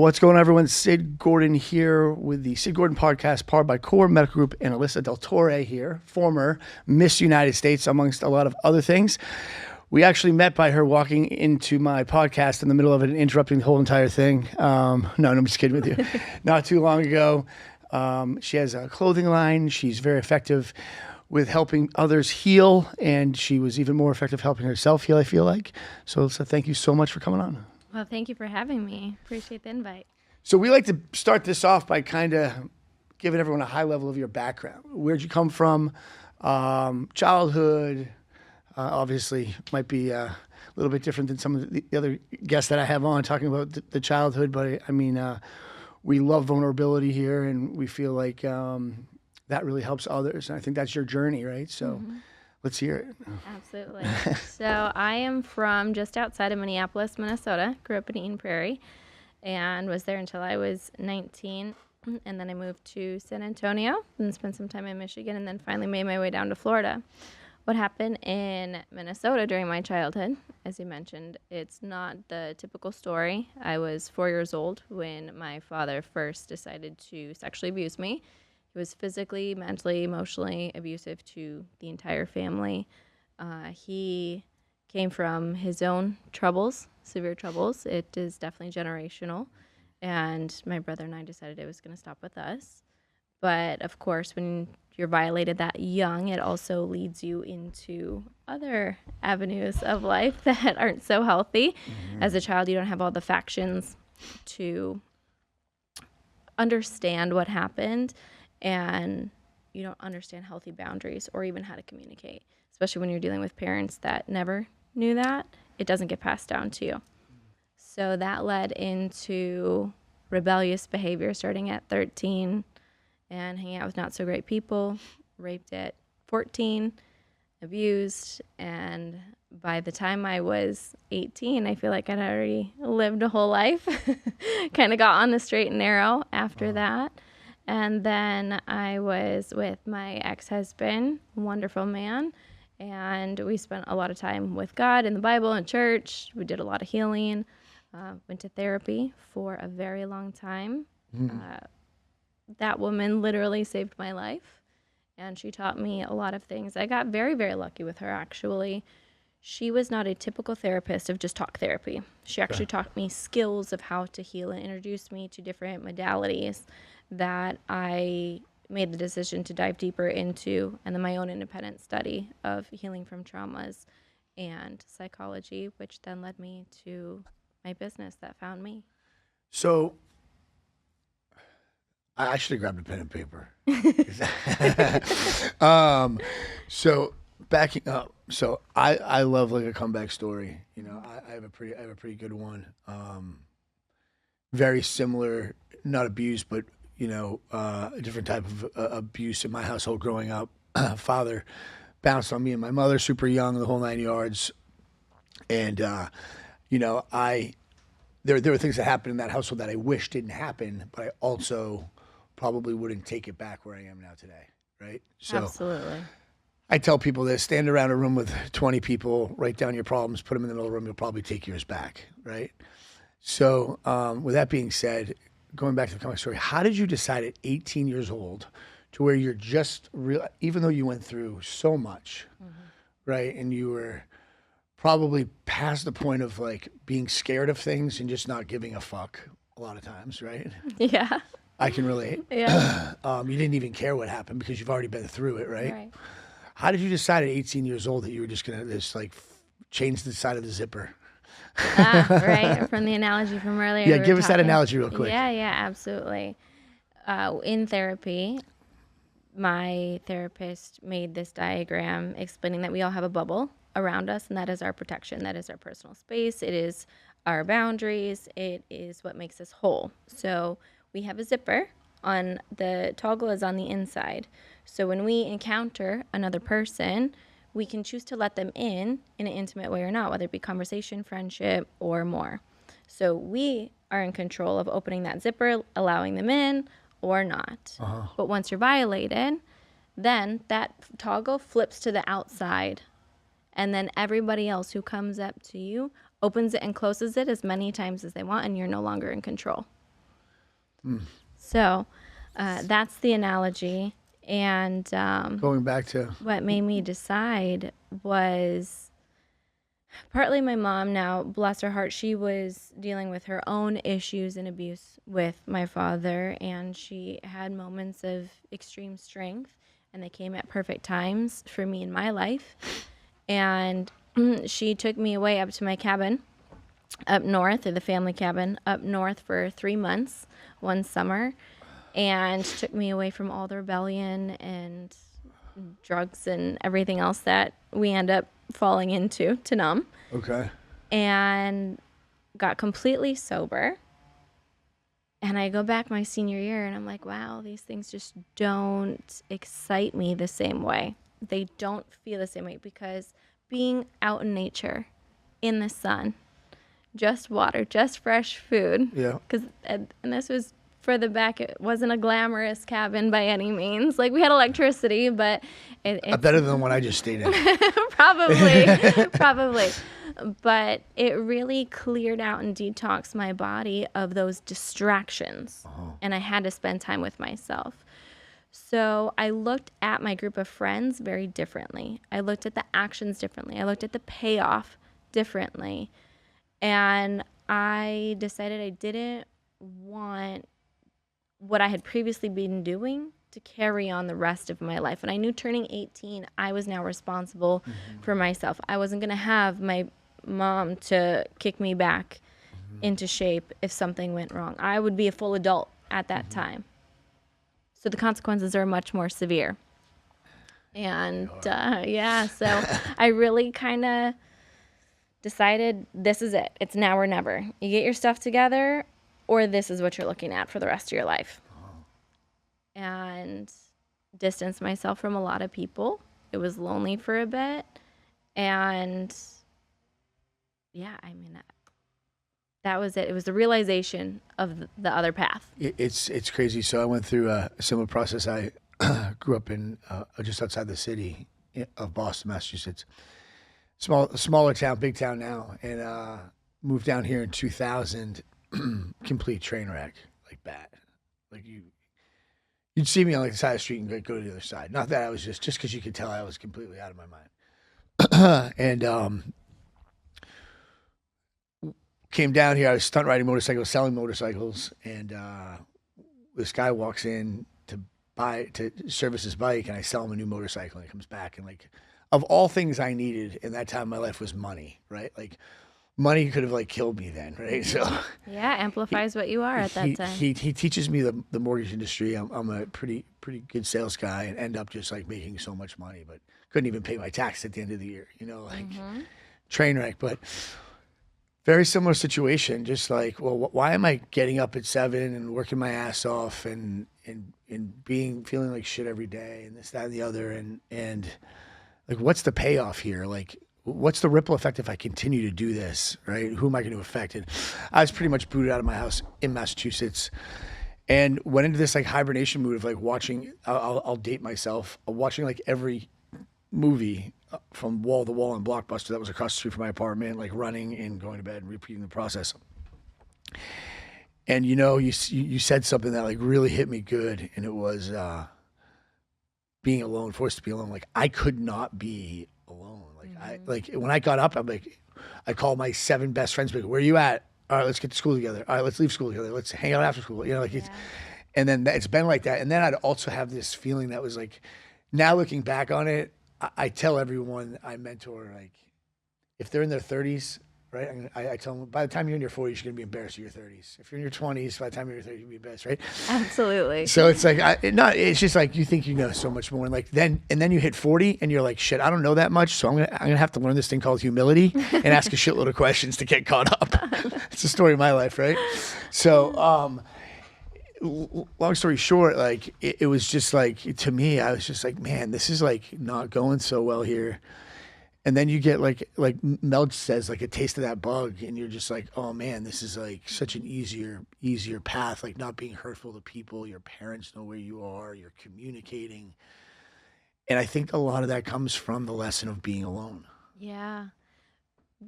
What's going on, everyone? Sid Gordon here with the Sid Gordon podcast, powered by Core Medical Group, and Alyssa DelTorre here, former Miss United States, amongst a lot of other things. We actually met by her walking into my podcast in the middle of it and interrupting the whole entire thing. No, I'm just kidding with you. Not too long ago. She has a clothing line. She's very effective with helping others heal, and she was even more effective helping herself heal, I feel like. So thank you so much for coming on. Well, thank you for having me. Appreciate the invite. So we like to start this off by kind of giving everyone a high level of your background. Where'd you come from? Childhood, obviously, might be a little bit different than some of the other guests that I have on talking about the childhood. But I mean, we love vulnerability here, and we feel like that really helps others. And I think that's your journey, right? So let's hear it. Absolutely. So I am from just outside of Minneapolis, Minnesota. Grew up in Eden Prairie and was there until I was 19. And then I moved to San Antonio and spent some time in Michigan, and then finally made my way down to Florida. What happened in Minnesota during my childhood, as you mentioned, it's not the typical story. I was 4 years old when my father first decided to sexually abuse me. He was physically, mentally, emotionally abusive to the entire family. He came from his own troubles, severe troubles. It is definitely generational. And my brother and I decided it was going to stop with us. But, of course, when you're violated that young, it also leads you into other avenues of life that aren't so healthy. As a child, you don't have all the factions to understand what happened. And you don't understand healthy boundaries or even how to communicate, especially when you're dealing with parents that never knew that. It doesn't get passed down to you. So that led into rebellious behavior starting at 13 and hanging out with not so great people, raped at 14, abused, and by the time I was 18, I feel like I'd already lived a whole life. Kind of got on the straight and narrow after that. And then I was with my ex-husband, wonderful man, and we spent a lot of time with God in the Bible and church. We did a lot of healing, went to therapy for a very long time. That woman literally saved my life, and she taught me a lot of things. I got very, very lucky with her, actually. She was not a typical therapist of just talk therapy. She actually taught me skills of how to heal and introduced me to different modalities that I made the decision to dive deeper into, and then my own independent study of healing from traumas and psychology, which then led me to my business that found me. So I should have grabbed a pen and paper. So backing up, so I love like a comeback story. You know, I have a pretty good one. Very similar, not abuse, but you know, a different type of abuse in my household growing up. Father bounced on me and my mother super young, the whole 9 yards. And, you know, there were things that happened in that household that I wish didn't happen, but I also probably wouldn't take it back where I am now today, right? So Absolutely. I tell people this: stand around a room with 20 people, write down your problems, put them in the middle of the room, you'll probably take yours back, right? So with that being said, going back to the comic story, how did you decide at 18 years old to where you're just real, even though you went through so much, right? And you were probably past the point of like being scared of things and just not giving a fuck a lot of times, right? Yeah. I can relate. Yeah. You didn't even care what happened because you've already been through it, right? Right. How did you decide at 18 years old that you were just going to just like change the side of the zipper? Right. From the analogy from earlier. Yeah, give us that analogy real quick. Yeah, absolutely. In therapy, my therapist made this diagram explaining that we all have a bubble around us, and that is our protection. That is our personal space. It is our boundaries. It is what makes us whole. So we have a zipper on the toggle is on the inside. So when we encounter another person, we can choose to let them in an intimate way or not, whether it be conversation, friendship, or more. So we are in control of opening that zipper, allowing them in or not. But once you're violated, then that toggle flips to the outside. And then everybody else who comes up to you opens it and closes it as many times as they want, and you're no longer in control. So that's the analogy. And Going back to what made me decide was partly my mom. Now, bless her heart, she was dealing with her own issues and abuse with my father, and she had moments of extreme strength, and they came at perfect times for me in my life. And she took me away up to my cabin up north, or the family cabin up north, for 3 months one summer, and took me away from all the rebellion and drugs and everything else that we end up falling into to numb, okay. and got completely sober. And I go back my senior year and I'm like, wow, these things just don't excite me the same way. They don't feel the same way, because being out in nature, in the sun, just water, just fresh food. Yeah. And this was further back. It wasn't a glamorous cabin by any means. Like, we had electricity, but it's Better than the one I just stayed in. probably. But it really cleared out and detoxed my body of those distractions. And I had to spend time with myself. So I looked at my group of friends very differently. I looked at the actions differently. I looked at the payoff differently. And I decided I didn't want what I had previously been doing to carry on the rest of my life. And I knew turning 18, I was now responsible for myself. I wasn't going to have my mom to kick me back into shape if something went wrong. I would be a full adult at that time. So the consequences are much more severe. And so I really kind of decided, this is it. It's now or never. You get your stuff together, or this is what you're looking at for the rest of your life. And distanced myself from a lot of people. It was lonely for a bit. And yeah, I mean, that was it. It was the realization of the other path. It's crazy. So I went through a similar process. I grew up in just outside the city of Boston, Massachusetts. Smaller town, big town now, and moved down here in 2000. Complete train wreck, like bad. Like you'd see me on like the side of the street and go to the other side. Not that I was just because you could tell I was completely out of my mind. And came down here. I was stunt riding motorcycles, selling motorcycles, and this guy walks in to service his bike, and I sell him a new motorcycle. And he comes back, and like, of all things I needed in that time in my life was money, right? Like, money could have like killed me then, right? So yeah, amplifies what you are at that time. He teaches me the mortgage industry. I'm a pretty good sales guy, and end up just like making so much money, but couldn't even pay my tax at the end of the year. Train wreck. But very similar situation. Just like, well, why am I getting up at 7 and working my ass off and feeling like shit every day, and this, that, and the other, and like, what's the payoff here? Like, what's the ripple effect if I continue to do this, right? Who am I going to affect? And I was pretty much booted out of my house in Massachusetts, and went into this like hibernation mood of like watching. I'll date myself. Watching like every movie from wall to wall in Blockbuster that was across the street from my apartment, like running and going to bed and repeating the process. And you said something that like really hit me good, and it was being alone, forced to be alone. Like, I could not be alone. Like, when I got up, I called my 7 best friends. Like, where are you at? All right, let's get to school together. All right, let's leave school together. Let's hang out after school. And then it's been like that. And then I'd also have this feeling that was like, now looking back on it, I tell everyone I mentor, like, if they're in their 30s, right? I tell them, by the time you're in your 40s, you're going to be embarrassed of your 30s. If you're in your 20s, by the time you're in your 30s, you'll be embarrassed, right? Absolutely. So it's like, it's just like, you think you know so much more. And like, then you hit 40 and you're like, shit, I don't know that much. So I'm going to have to learn this thing called humility and ask a shitload of questions to get caught up. It's the story of my life, right? So, long story short, like, it was just like, to me, I was just like, man, this is like not going so well here. And then you get like Mel says, like a taste of that bug, and you're just like, oh man, this is like such an easier path, like not being hurtful to people. Your parents know where you are, you're communicating. And I think a lot of that comes from the lesson of being alone. Yeah.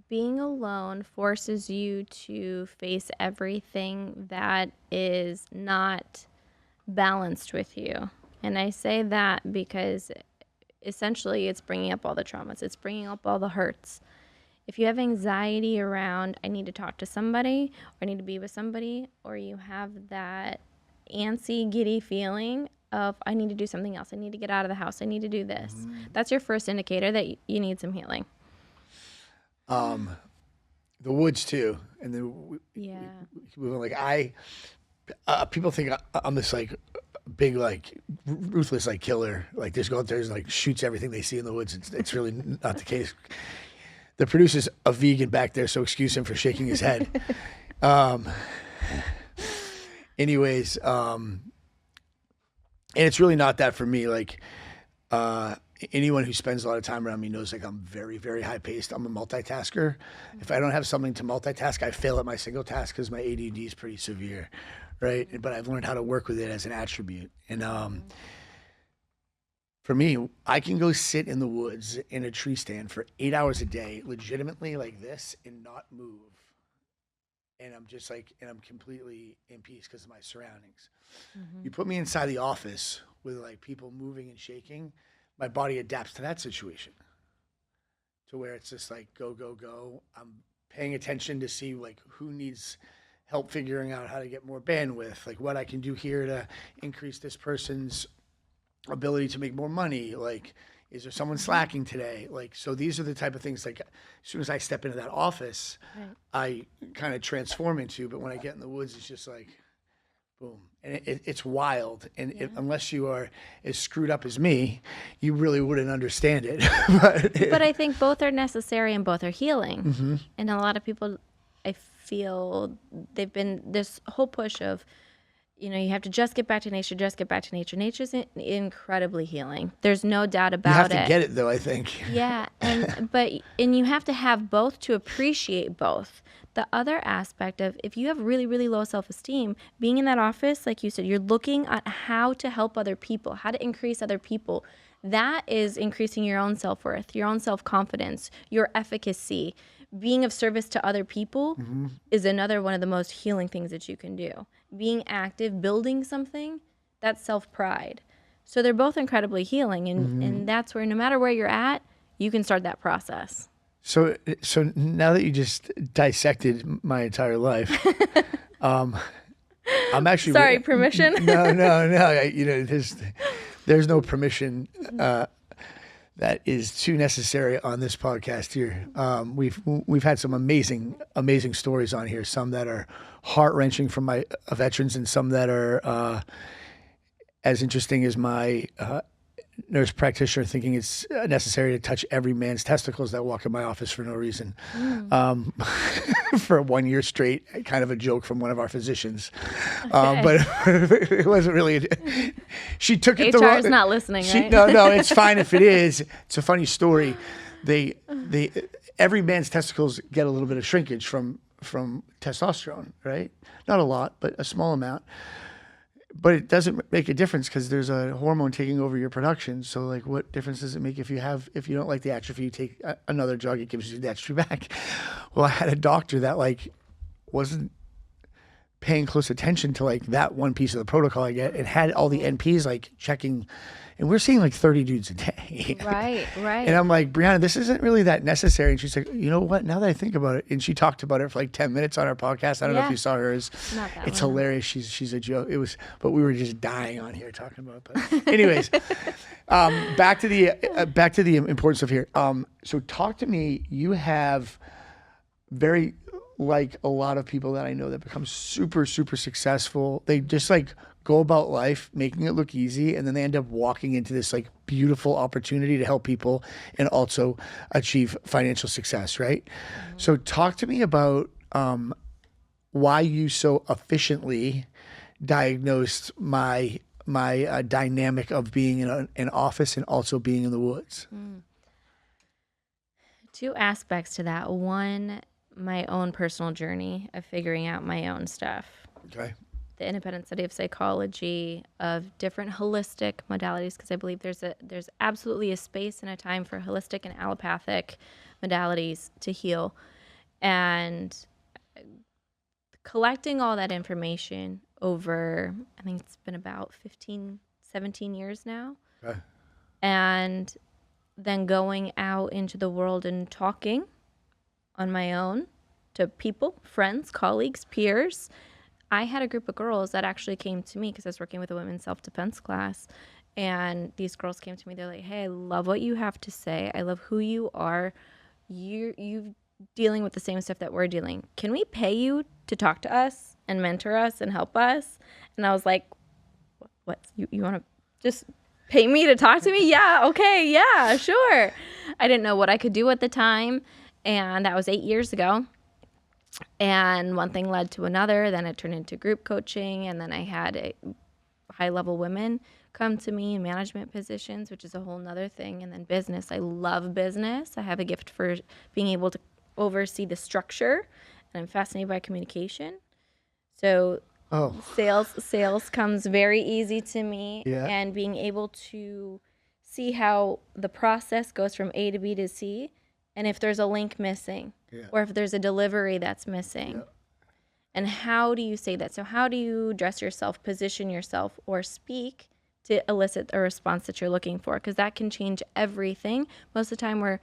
being alone forces you to face everything that is not balanced with you. And I say that because essentially it's bringing up all the traumas, it's bringing up all the hurts. If you have anxiety around, I need to talk to somebody, or I need to be with somebody, or you have that antsy, giddy feeling of, I need to do something else, I need to get out of the house, I need to do this, that's your first indicator that you need some healing. The woods too, and then people think I'm this like big like ruthless like killer, like just go out there and like shoots everything they see in the woods. It's really not the case. The producer's a vegan back there, so excuse him for shaking his head. Anyways, and it's really not that for me. Like, anyone who spends a lot of time around me knows like I'm very, very high paced. I'm a multitasker. If I don't have something to multitask, I fail at my single task because my ADD is pretty severe, right? But I've learned how to work with it as an attribute. And for me, I can go sit in the woods in a tree stand for 8 hours a day, legitimately like this, and not move. And I'm just like, and I'm completely in peace because of my surroundings. You put me inside the office with like people moving and shaking, my body adapts to that situation, to where it's just like go, go, go. I'm paying attention to see like who needs help figuring out how to get more bandwidth, like what I can do here to increase this person's ability to make more money. Like, is there someone slacking today? Like, so these are the type of things, like as soon as I step into that office, I kind of transform into, but when I get in the woods, it's just like, boom. And it's wild. And unless you are as screwed up as me, you really wouldn't understand it. But I think both are necessary and both are healing. And a lot of people, I feel they've been this whole push of, you know, you have to just get back to nature, just get back to nature. Nature's incredibly healing. There's no doubt about it. You have to get it though, I think. Yeah. And you have to have both to appreciate both. The other aspect of, if you have really, really low self-esteem, being in that office, like you said, you're looking at how to help other people, how to increase other people. That is increasing your own self-worth, your own self-confidence, your efficacy. Being of service to other people is another one of the most healing things that you can do. Being active, building something, that's self-pride. So they're both incredibly healing, and that's where, no matter where you're at, you can start that process. So now that you just dissected my entire life, I'm actually sorry. Permission? No. You know, there's no permission that is too necessary on this podcast here. We've had some amazing stories on here. Some that are heart wrenching from my veterans, and some that are as interesting as my nurse practitioner thinking it's necessary to touch every man's testicles that walk in my office for no reason. For 1 year straight, kind of a joke from one of our physicians. But it wasn't really. She took it the wrong. HR is not listening, right? No, it's fine if it is. It's a funny story. Every man's testicles get a little bit of shrinkage from testosterone, right? Not a lot, but a small amount. But it doesn't make a difference because there's a hormone taking over your production. So, like, what difference does it make if you don't like the atrophy, you take another drug, it gives you the atrophy back? Well, I had a doctor that like wasn't paying close attention to like that one piece of the protocol I get, and had all the NPs like checking, and we're seeing like 30 dudes a day. Right. And I'm like, Brianna, this isn't really that necessary. And she's like, you know what? Now that I think about it, and she talked about it for like 10 minutes on our podcast. I don't know if you saw hers. It's hilarious. She's a joke. But we were just dying on here talking about it. But anyways, back to the importance of here. So talk to me. You have very, like a lot of people that I know that become super, super successful. They just like go about life making it look easy, and then they end up walking into this like beautiful opportunity to help people and also achieve financial success, right? So talk to me about why you so efficiently diagnosed my dynamic of being in an office and also being in the woods. Two aspects to that. One, my own personal journey of figuring out my own stuff. Okay. the independent study of psychology, of different holistic modalities, because I believe there's absolutely a space and a time for holistic and allopathic modalities to heal. And collecting all that information over, I think it's been about 15, 17 years now. Okay. And then going out into the world and talking on my own to people, friends, colleagues, peers. I had a group of girls that actually came to me because I was working with a women's self-defense class. And these girls came to me. They're like, hey, I love what you have to say. I love who you are. You dealing with the same stuff that we're dealing. Can we pay you to talk to us and mentor us and help us? And I was like, what? You want to just pay me to talk to me? Yeah, okay, yeah, sure. I didn't know what I could do at the time. And that was 8 years ago. And one thing led to another. Then it turned into group coaching. And then I had high-level women come to me in management positions, which is a whole nother thing. And then business. I love business. I have a gift for being able to oversee the structure. And I'm fascinated by communication. So sales comes very easy to me. Yeah. And being able to see how the process goes from A to B to C. And if there's a link missing, or if there's a delivery that's missing, and how do you say that? So how do you dress yourself, position yourself, or speak to elicit a response that you're looking for? Because that can change everything. Most of the time we're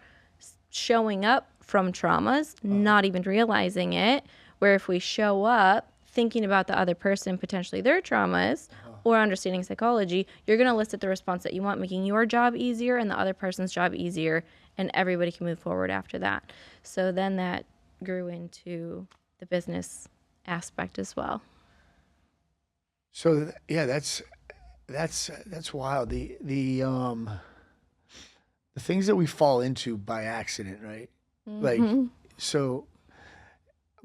showing up from traumas, not even realizing it, where if we show up thinking about the other person, potentially their traumas, or understanding psychology, you're going to elicit the response that you want, making your job easier and the other person's job easier, and everybody can move forward after that. So then that grew into the business aspect as well. So yeah, that's wild. The things that we fall into by accident, right? Like, so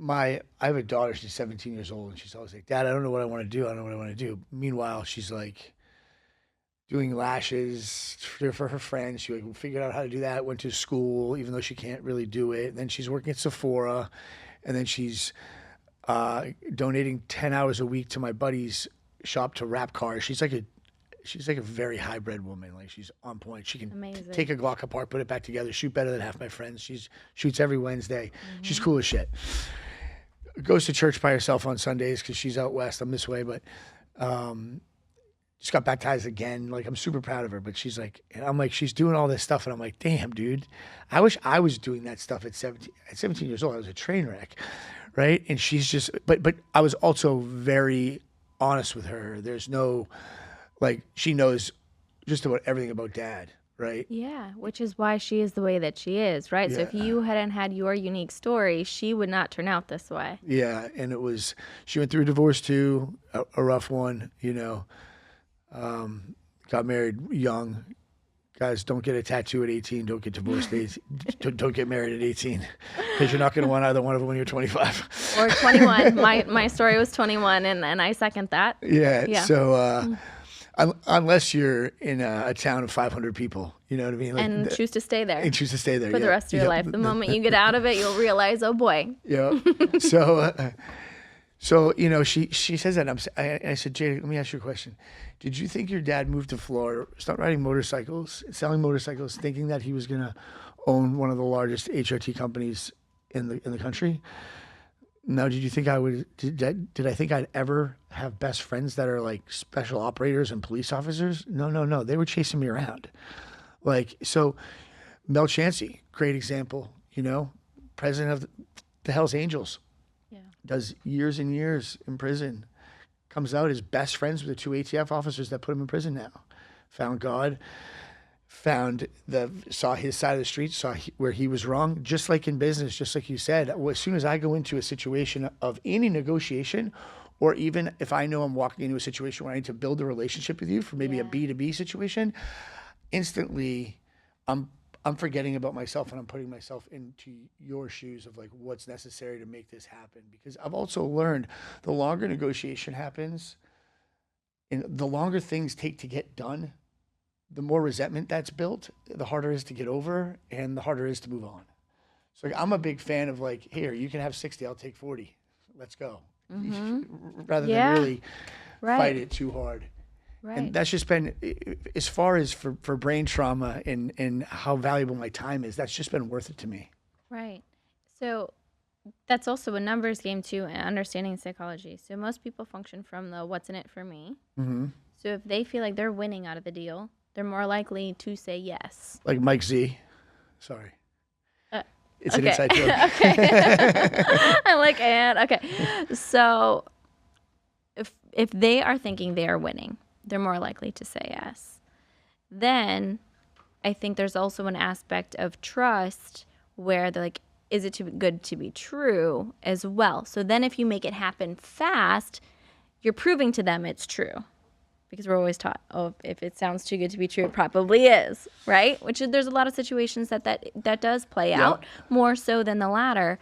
I have a daughter, she's 17 years old, and she's always like, Dad, I don't know what I want to do. I don't know what I want to do. Meanwhile, she's like doing lashes for her friends. She like figured out how to do that, went to school, even though she can't really do it. And then she's working at Sephora, and then she's donating 10 hours a week to my buddy's shop to wrap cars. She's like a very hybrid woman. Like, she's on point. She can take a Glock apart, put it back together, shoot better than half my friends. She shoots every Wednesday. She's cool as shit. Goes to church by herself on Sundays because she's out west. I'm this way, but just got baptized again. Like, I'm super proud of her. But she's like, and I'm like, she's doing all this stuff, and I'm like, damn, dude, I wish I was doing that stuff at 17. At 17 years old, I was a train wreck, right? And she's just, but I was also very honest with her. There's no, like, she knows just about everything about Dad, right? Yeah, which is why she is the way that she is, right? So if you hadn't had your unique story, she would not turn out this way. Yeah, and she went through a divorce too, a rough one, got married young. Guys, don't get a tattoo at 18, don't get divorced at 18, don't get married at 18, because you're not going to want either one of them when you're 25. Or 21. My story was 21, and I second that. Yeah. So unless you're in a town of 500 people, you know what I mean? Like, and choose to stay there. And choose to stay there for the rest of your life. The moment you get out of it, you'll realize, oh boy. Yeah. So she says that, and I said, Jada, let me ask you a question. Did you think your dad moved to Florida, start riding motorcycles, selling motorcycles, thinking that he was gonna own one of the largest HRT companies in the country? No, did you think I would? Did I think I'd ever have best friends that are like special operators and police officers? No. They were chasing me around. Like, so Mel Chancey, great example, president of the Hells Angels. Yeah. Does years and years in prison. Comes out as best friends with the two ATF officers that put him in prison now. Found God, saw his side of the street, saw where he was wrong. Just like in business, just like you said, as soon as I go into a situation of any negotiation, or even if I know I'm walking into a situation where I need to build a relationship with you for maybe a B2B situation, instantly I'm forgetting about myself, and I'm putting myself into your shoes of like what's necessary to make this happen. Because I've also learned the longer negotiation happens and the longer things take to get done, the more resentment that's built, the harder it is to get over, and the harder it is to move on. So like, I'm a big fan of like, here, you can have 60, I'll take 40. Let's go. rather Yeah. than really Right. fight it too hard. Right. And that's just been, as far as for brain trauma and how valuable my time is, that's just been worth it to me. Right. So that's also a numbers game too, and understanding psychology. So most people function from the what's in it for me. Mm-hmm. So if they feel like they're winning out of the deal, they're more likely to say yes. Like Mike Z. Sorry. It's an Okay. inside joke. Okay. I'm like, and okay. So if they are thinking they are winning, they're more likely to say yes. Then I think there's also an aspect of trust where they're like, is it too good to be true as well? So then if you make it happen fast, you're proving to them it's true. Because we're always taught, oh, if it sounds too good to be true, it probably is, right? Which there's a lot of situations that does play out more so than the latter.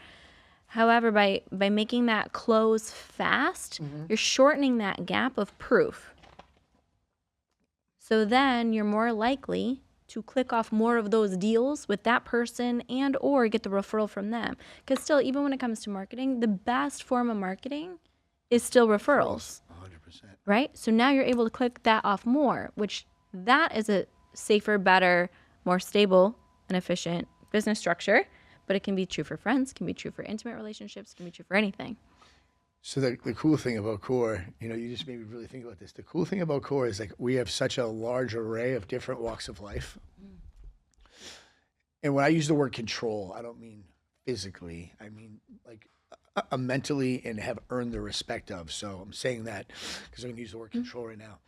However, by making that close fast, you're shortening that gap of proof. So then you're more likely to click off more of those deals with that person and or get the referral from them. Because still, even when it comes to marketing, the best form of marketing is still referrals. 100%. Right? So now you're able to click that off more, which that is a safer, better, more stable and efficient business structure. But it can be true for friends, can be true for intimate relationships, can be true for anything. So the cool thing about Core, you just made me really think about this. The cool thing about Core is like we have such a large array of different walks of life. And when I use the word control, I don't mean physically. I mean like mentally and have earned the respect of. So I'm saying that because I'm going to use the word control right now.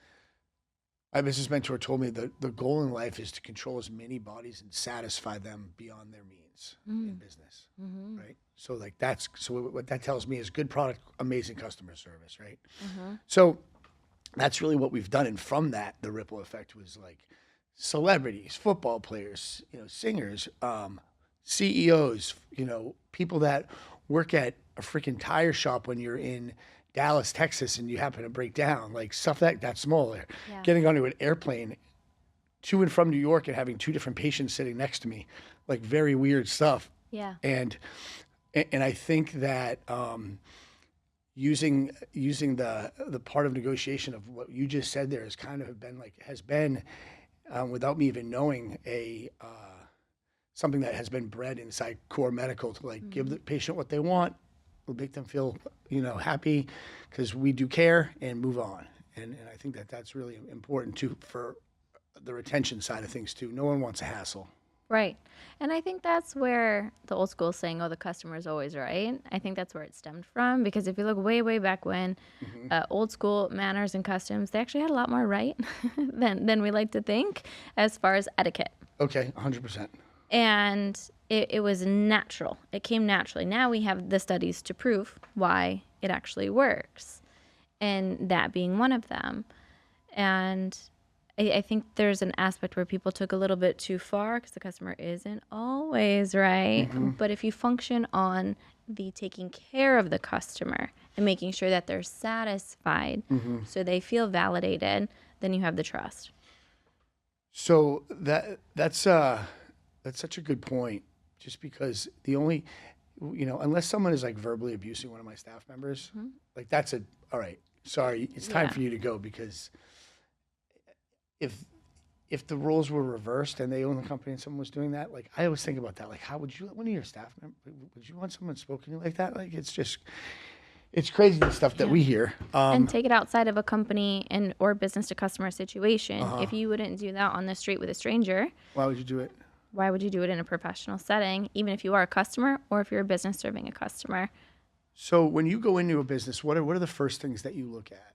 My business mentor told me that the goal in life is to control as many bodies and satisfy them beyond their means in business, right? So like so what that tells me is good product, amazing customer service, right? So that's really what we've done. And from that, the ripple effect was like celebrities, football players, singers, CEOs, people that work at a freaking tire shop when you're in Dallas, Texas, and you happen to break down, like stuff that's smaller. Yeah. Getting onto an airplane to and from New York and having two different patients sitting next to me, like very weird stuff. Yeah. And I think that using the part of negotiation of what you just said there has been without me even knowing something that has been bred inside Core Medical to like give the patient what they want. We'll make them feel, happy because we do care and move on. And I think that's really important too for the retention side of things too. No one wants a hassle. Right. And I think that's where the old school saying, oh, the customer is always right. I think that's where it stemmed from. Because if you look way, way back when, old school manners and customs, they actually had a lot more right than we like to think as far as etiquette. Okay, 100%. And it was natural. It came naturally. Now we have the studies to prove why it actually works, and that being one of them. And I think there's an aspect where people took a little bit too far because the customer isn't always right. But if you function on the taking care of the customer and making sure that they're satisfied so they feel validated, then you have the trust. So that's such a good point. Just because the only, unless someone is like verbally abusing one of my staff members, like that's all right, sorry, it's time for you to go, because if the roles were reversed and they own the company and someone was doing that, like I always think about that. Like, how would you let one of your staff members, would you want someone spoken to you like that? Like, it's crazy the stuff that we hear. And take it outside of a company or business to customer situation. If you wouldn't do that on the street with a stranger, why would you do it? Why would you do it in a professional setting, even if you are a customer or if you're a business serving a customer? So when you go into a business, what are the first things that you look at?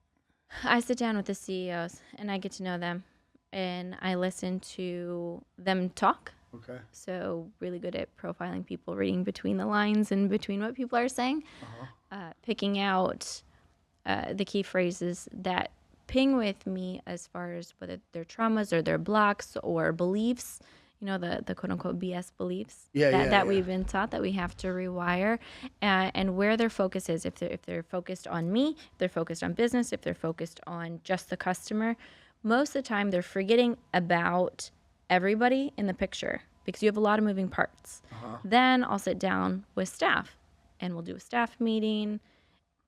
I sit down with the CEOs and I get to know them and I listen to them talk. Okay. So really good at profiling people, reading between the lines and between what people are saying, picking out the key phrases that ping with me as far as whether they're traumas or their blocks or beliefs. The quote unquote BS beliefs that we've been taught that we have to rewire, and where their focus is. If they're focused on me, if they're focused on business, if they're focused on just the customer, most of the time they're forgetting about everybody in the picture because you have a lot of moving parts. Then I'll sit down with staff and we'll do a staff meeting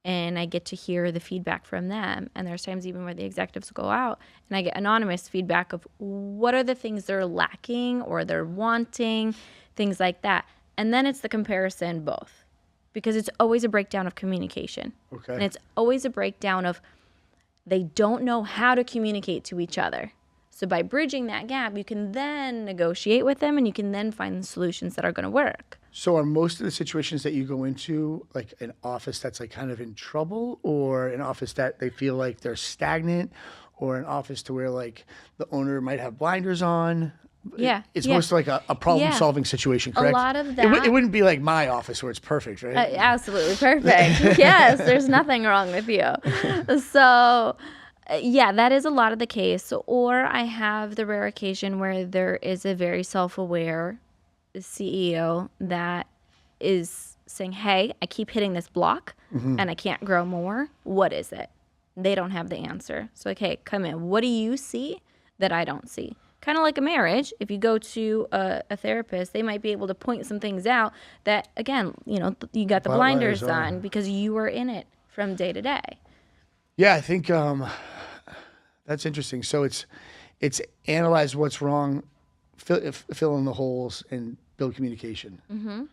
and I get to hear the feedback from them. And there's times even where the executives go out and I get anonymous feedback of what are the things they're lacking or they're wanting, things like that. And then it's the comparison both, because it's always a breakdown of communication. Okay. And it's always a breakdown of they don't know how to communicate to each other. So by bridging that gap, you can then negotiate with them and you can then find the solutions that are going to work. So are most of the situations that you go into like an office that's like kind of in trouble, or an office that they feel like they're stagnant, or an office to where like the owner might have blinders on? Yeah. It's mostly like a problem solving situation, correct? A lot of that. It wouldn't be like my office where it's perfect, right? Absolutely perfect. Yes, there's nothing wrong with you. So, yeah, that is a lot of the case. Or I have the rare occasion where there is a very self-aware CEO that is saying, hey, I keep hitting this block and I can't grow more. What is it? They don't have the answer. So, like, hey, come in. What do you see that I don't see? Kind of like a marriage. If you go to a therapist, they might be able to point some things out that, again, you know, you got the blinders on because you were in it from day to day. Yeah, I think that's interesting. So it's analyze what's wrong, fill in the holes, and build communication. Mm-hmm.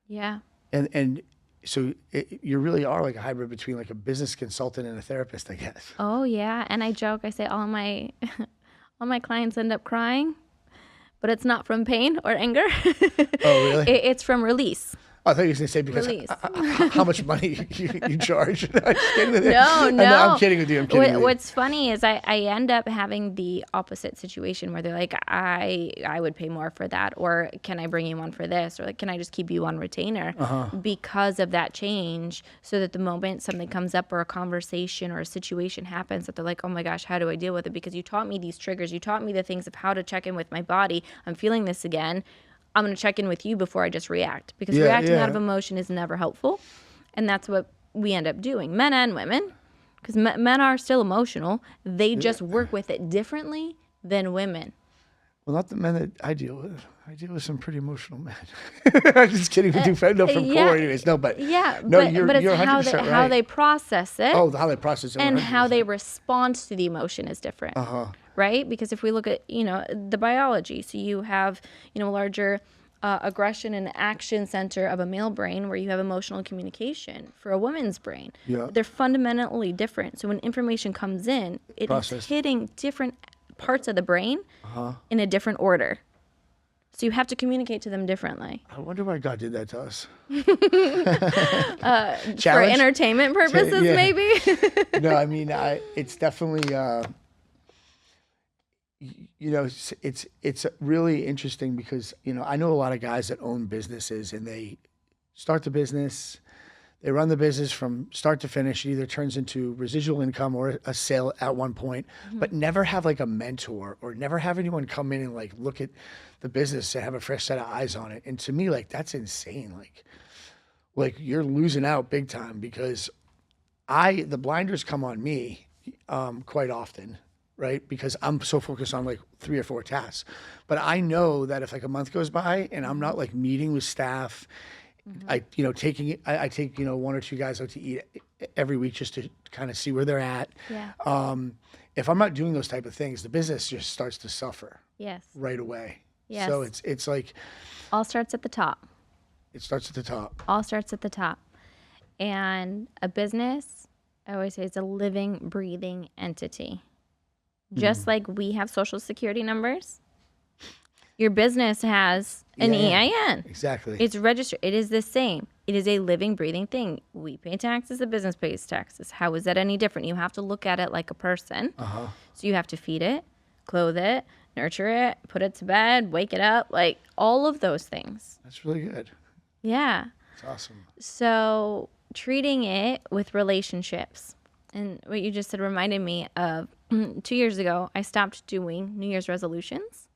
Yeah. And so you really are like a hybrid between like a business consultant and a therapist, I guess. Oh yeah, and I joke. I say all my clients end up crying, but it's not from pain or anger. Oh really? It's from release. I thought you were going to say because how much money you charge. I'm just kidding with you. No. I'm kidding with you. I'm kidding with you. What's funny is I end up having the opposite situation where they're like, I would pay more for that, or can I bring you on for this, or like, can I just keep you on retainer because of that change, so that the moment something comes up or a conversation or a situation happens that they're like, oh my gosh, how do I deal with it? Because you taught me these triggers. You taught me the things of how to check in with my body. I'm feeling this again. I'm going to check in with you before I just react, because reacting out of emotion is never helpful. And that's what we end up doing, men and women, because men are still emotional. They just work with it differently than women. Well, not the men that I deal with. I deal with some pretty emotional men. I'm just kidding with you. No, from core anyways. No, but it's how they process it. Oh, how they process it. And 100%. how they respond to the emotion is different. Right? Because if we look at, the biology, so you have, larger aggression and action center of a male brain where you have emotional communication for a woman's brain. Yeah. They're fundamentally different. So when information comes in, it is hitting different parts of the brain in a different order. So you have to communicate to them differently. I wonder why God did that to us. For entertainment purposes, maybe? No, I mean, it's definitely... it's really interesting because, I know a lot of guys that own businesses, and they start the business, they run the business from start to finish. It either turns into residual income or a sale at one point, but never have like a mentor or never have anyone come in and like look at the business and have a fresh set of eyes on it. And to me, like, that's insane. Like you're losing out big time, because the blinders come on me quite often. Right? Because I'm so focused on like 3 or 4 tasks. But I know that if like a month goes by and I'm not like meeting with staff, I take 1 or 2 guys out to eat every week just to kind of see where they're at. Yeah. If I'm not doing those type of things, the business just starts to suffer. Yes. Right away. Yes. So it's like all starts at the top. It starts at the top. All starts at the top. And a business, I always say, it's a living, breathing entity. Just like we have social security numbers, your business has an EIN. Exactly. It's registered. It is the same. It is a living, breathing thing. We pay taxes. The business pays taxes. How is that any different? You have to look at it like a person. So you have to feed it, clothe it, nurture it, put it to bed, wake it up, like all of those things. That's really good. Yeah. That's awesome. So treating it with relationships. And what you just said reminded me of 2 years ago, I stopped doing New Year's resolutions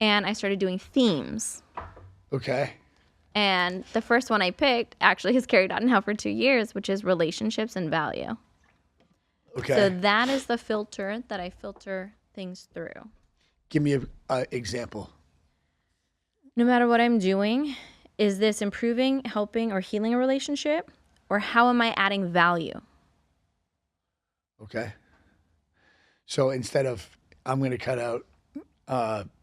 and I started doing themes. Okay. And the first one I picked actually has carried on now for 2 years, which is relationships and value. Okay. So that is the filter that I filter things through. Give me an example. No matter what I'm doing, is this improving, helping, or healing a relationship? or how am I adding value? Okay. So instead of I'm going to cut out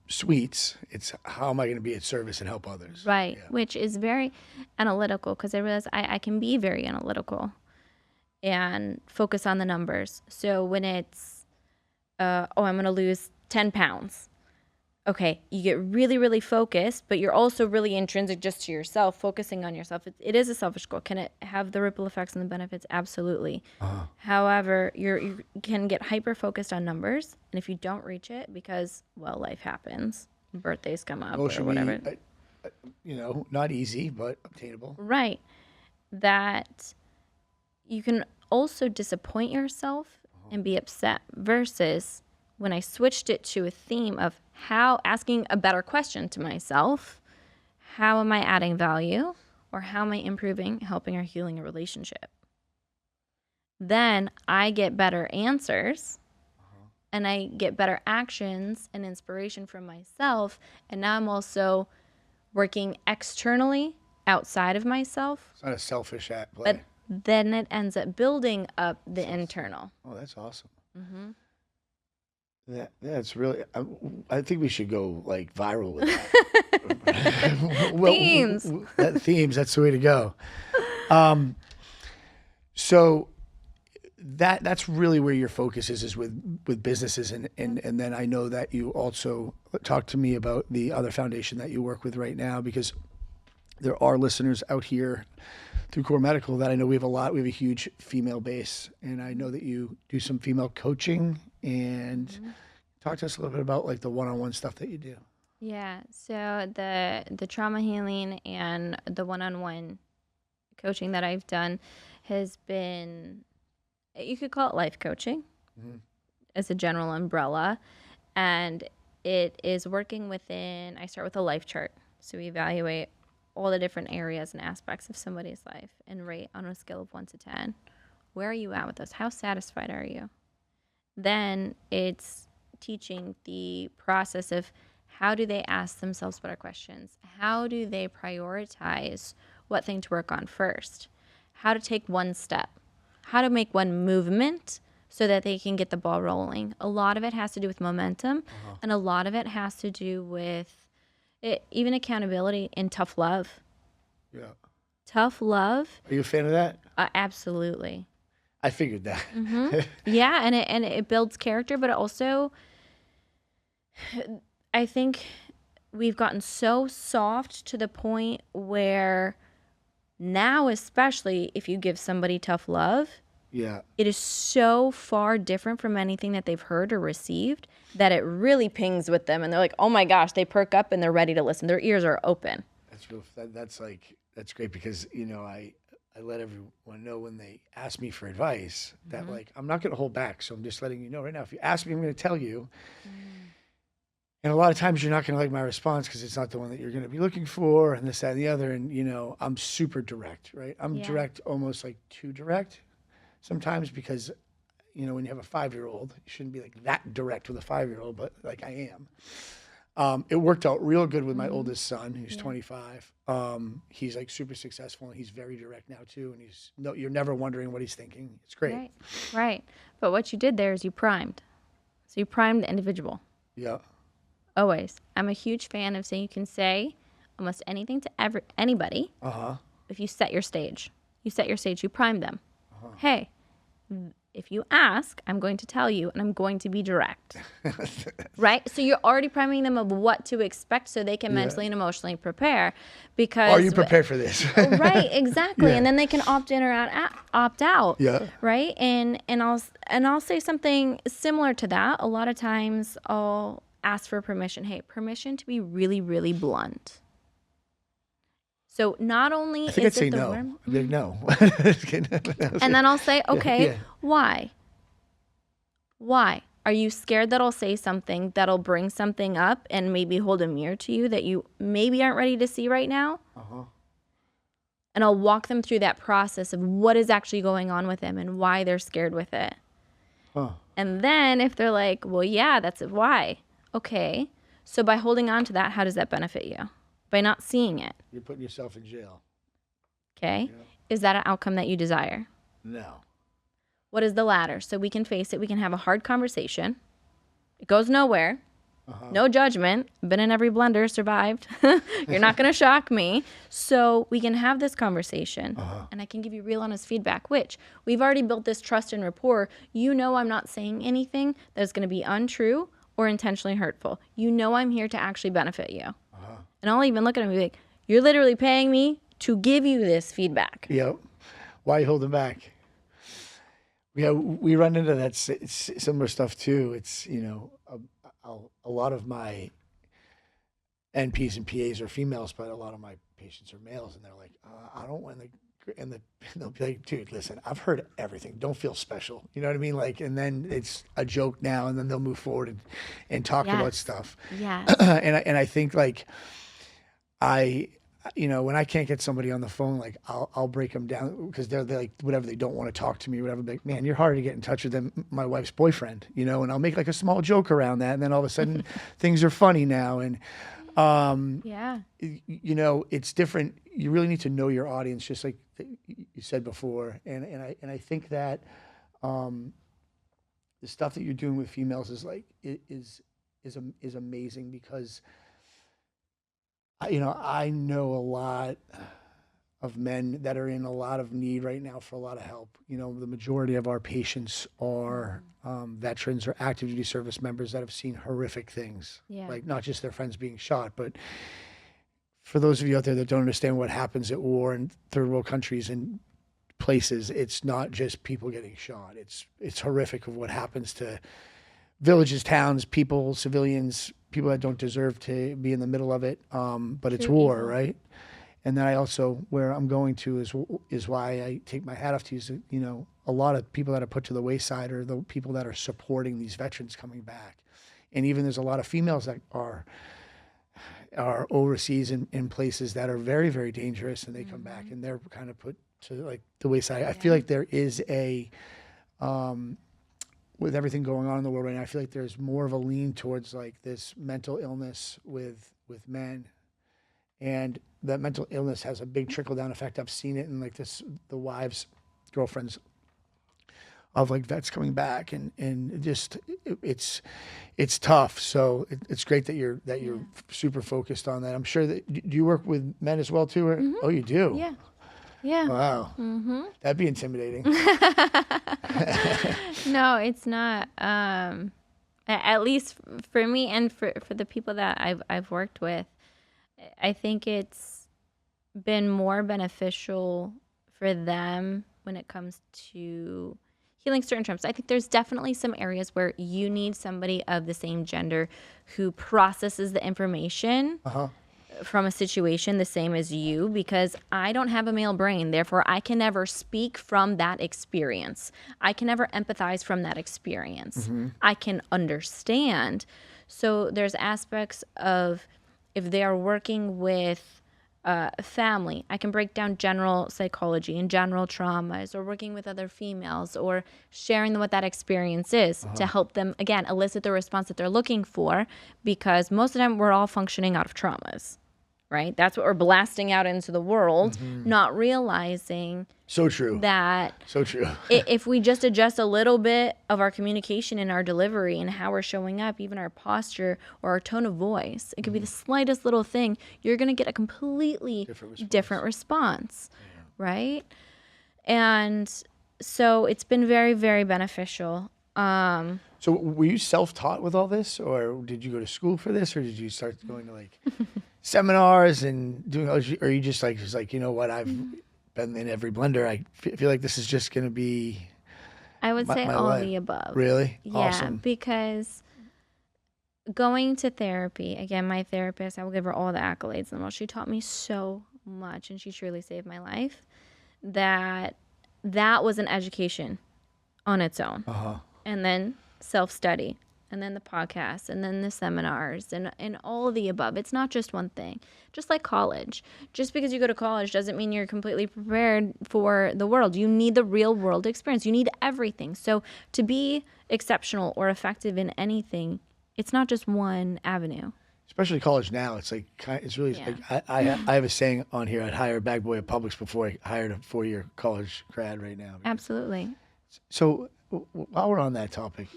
sweets, it's how am I going to be at service and help others? Right, Yeah. which is very analytical, because I realize I can be very analytical and focus on the numbers. So when it's, I'm going to lose 10 pounds. Okay, you get really, really focused, but you're also really intrinsic just to yourself, focusing on yourself. It is a selfish goal. Can it have the ripple effects and the benefits? Absolutely. However, you can get hyper-focused on numbers, and if you don't reach it because, well, life happens, birthdays come up or whatever. Not easy, but obtainable. Right. That you can also disappoint yourself and be upset, versus when I switched it to a theme of asking a better question to myself, how am I adding value, or how am I improving, helping, or healing a relationship? Then I get better answers, and I get better actions and inspiration from myself. And now I'm also working externally outside of myself. It's not a selfish act play. But then it ends up building up the internal. Oh, that's awesome. That's really. I think we should go like viral with that. Themes. Themes. That's the way to go. So that's really where your focus is with businesses, and then I know that you also talk to me about the other foundation that you work with right now, because there are listeners out here through Core Medical that I know we have a huge female base, and I know that you do some female coaching, and talk to us a little bit about like the one-on-one stuff that you do. Yeah, so the trauma healing and the one-on-one coaching that I've done has been, you could call it life coaching as a general umbrella, and it is working within, I start with a life chart. So we evaluate all the different areas and aspects of somebody's life and rate on a scale of 1 to 10. Where are you at with this? How satisfied are you? Then it's teaching the process of how do they ask themselves better questions? How do they prioritize what thing to work on first? How to take one step? How to make one movement so that they can get the ball rolling? A lot of it has to do with momentum, and a lot of it has to do with even accountability and tough love. Yeah. Tough love. Are you a fan of that? Absolutely. I figured that. Yeah, and it builds character, but it also, I think we've gotten so soft to the point where now, especially if you give somebody tough love, Yeah. it is so far different from anything that they've heard or received that it really pings with them, and they're like, oh my gosh, they perk up and they're ready to listen. Their ears are open. That's great, because I let everyone know when they ask me for advice that like I'm not going to hold back. So I'm just letting you know right now, if you ask me, I'm going to tell you. And a lot of times you're not going to like my response because it's not the one that you're going to be looking for, and this, that, and the other. And I'm super direct, right? I'm direct, almost like too direct sometimes, because when you have a 5-year-old, you shouldn't be like that direct with a 5-year-old, but like I am. It worked out real good with my oldest son, who's 25. He's like super successful, and he's very direct now too. And you're never wondering what he's thinking. It's great. Right. But what you did there is you primed. So you primed the individual. Yeah. Always. I'm a huge fan of saying you can say almost anything to anybody if you set your stage. You set your stage. You prime them. Hey, if you ask, I'm going to tell you, and I'm going to be direct. Right? So you're already priming them of what to expect so they can mentally and emotionally prepare. Because are you prepared for this? Right, exactly. And then they can opt in or opt out. Yeah. Right? And I'll say something similar to that. A lot of times I'll ask for permission. Hey, permission to be really, really blunt. So not only I think is I'd say it the no. worm, I'd be like, no. and then I'll say, okay, Yeah. why? Why? Are you scared that I'll say something that'll bring something up and maybe hold a mirror to you that you maybe aren't ready to see right now? And I'll walk them through that process of what is actually going on with them and why they're scared with it. And then if they're like, well, yeah, that's it. Why? Okay. So by holding on to that, how does that benefit you? By not seeing it. You're putting yourself in jail. Okay. Is that an outcome that you desire? No. What is the latter? So we can face it. We can have a hard conversation. It goes nowhere. No judgment. Been in every blender, survived. You're not going to shock me. So we can have this conversation and I can give you real honest feedback, which we've already built this trust and rapport. You know I'm not saying anything that's going to be untrue or intentionally hurtful. You know I'm here to actually benefit you. And I'll even look at him and be like, you're literally paying me to give you this feedback. Yep. Why are you holding back? Yeah, we run into that similar stuff too. It's, you know, a lot of my NPs and PAs are females, but a lot of my patients are males, and they're like, I don't want to, and they'll be like, dude, listen, I've heard everything. Don't feel special. You know what I mean? Like, and then it's a joke now, and then they'll move forward and talk about stuff. Yeah. And I think like you know, when I can't get somebody on the phone, like I'll break them down because they're like, whatever, they don't want to talk to me, whatever. Like, man, you're harder to get in touch with than my wife's boyfriend, you know, and I'll make like a small joke around that. And then all of a sudden things are funny now. And, you know, it's different. You really need to know your audience, just like you said before. And I think that, the stuff that you're doing with females is like, is amazing because, you know, I know a lot of men that are in a lot of need right now for a lot of help. You know, the majority of our patients are veterans or active duty service members that have seen horrific things, like not just their friends being shot, but for those of you out there that don't understand what happens at war in third world countries and places, it's not just people getting shot. It's horrific of what happens to villages, towns, people, civilians, people that don't deserve to be in the middle of it. But it's war, right? And then I also, where I'm going to is why I take my hat off to you. You know, a lot of people that are put to the wayside are the people that are supporting these veterans coming back. And even there's a lot of females that are overseas in places that are very, very dangerous, and they come back and they're kind of put to like the wayside. I feel like there is with everything going on in the world right now, I feel like there's more of a lean towards like this mental illness with men, and that mental illness has a big trickle down effect. I've seen it in like the wives, girlfriends of like vets coming back, and just it's tough. So it's great that you're super focused on that. I'm sure that, do you work with men as well too? Or, oh, you do? Yeah. Yeah. Wow. That'd be intimidating. No, it's not. At least for me and for the people that I've worked with, I think it's been more beneficial for them when it comes to healing certain traumas. I think there's definitely some areas where you need somebody of the same gender who processes the information from a situation the same as you, because I don't have a male brain. Therefore, I can never speak from that experience. I can never empathize from that experience. I can understand. So there's aspects of, if they are working with family, I can break down general psychology and general traumas, or working with other females, or sharing what that experience is to help them, again, elicit the response that they're looking for, because most of the time we're all functioning out of traumas, right? That's what we're blasting out into the world, not realizing so true that if we just adjust a little bit of our communication and our delivery and how we're showing up, even our posture or our tone of voice, it could be the slightest little thing, you're going to get a completely different response, right? And so it's been very, very beneficial. So were you self-taught with all this, or did you go to school for this, or did you start going to like seminars and doing, or are you just like, you know what, I've been in every blender. I feel like this is just going to be, I would say all life. the above. Really? Yeah, Awesome. because going to therapy, again, my therapist, I will give her all the accolades in the world. She taught me so much, and she truly saved my life. That was an education on its own. And then self-study, and then the podcast, and then the seminars, and all of the above. It's not just one thing. Just like college. Just because you go to college doesn't mean you're completely prepared for the world. You need the real world experience. You need everything. So to be exceptional or effective in anything, it's not just one avenue. especially college now. It's like it's really Yeah. like I have a saying on here. I'd hire a bag boy at Publix before I hired a 4-year college grad right now. Absolutely. So while we're on that topic,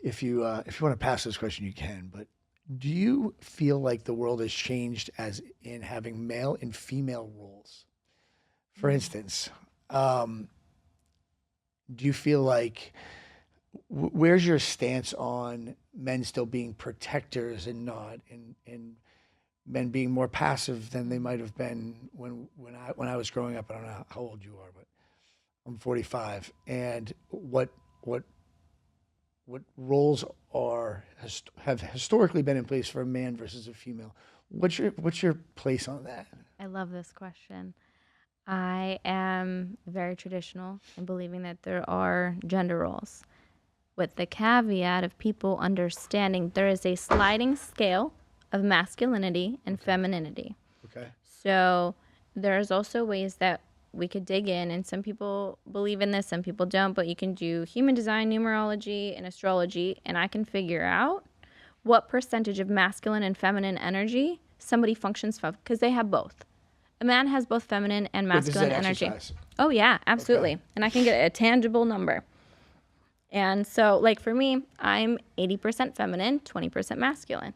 if you want to pass this question, you can. But do you feel like the world has changed as in having male and female roles? For instance, do you feel like where's your stance on men still being protectors and not, and men being more passive than they might have been when I was growing up? I don't know how old you are, but I'm 45, and what roles have historically been in place for a man versus a female? What's your place on that? I love this question. I am very traditional in believing that there are gender roles, with the caveat of people understanding there is a sliding scale of masculinity and femininity. Okay. So there's also ways that we could dig in, and some people believe in this, some people don't, but you can do human design, numerology, and astrology, and I can figure out what percentage of masculine and feminine energy somebody functions from, because they have both. A man has both feminine and Wait, this is masculine an energy. exercise. Oh, yeah, absolutely. Okay. And I can get a tangible number. And so, like for me, I'm 80% feminine, 20% masculine.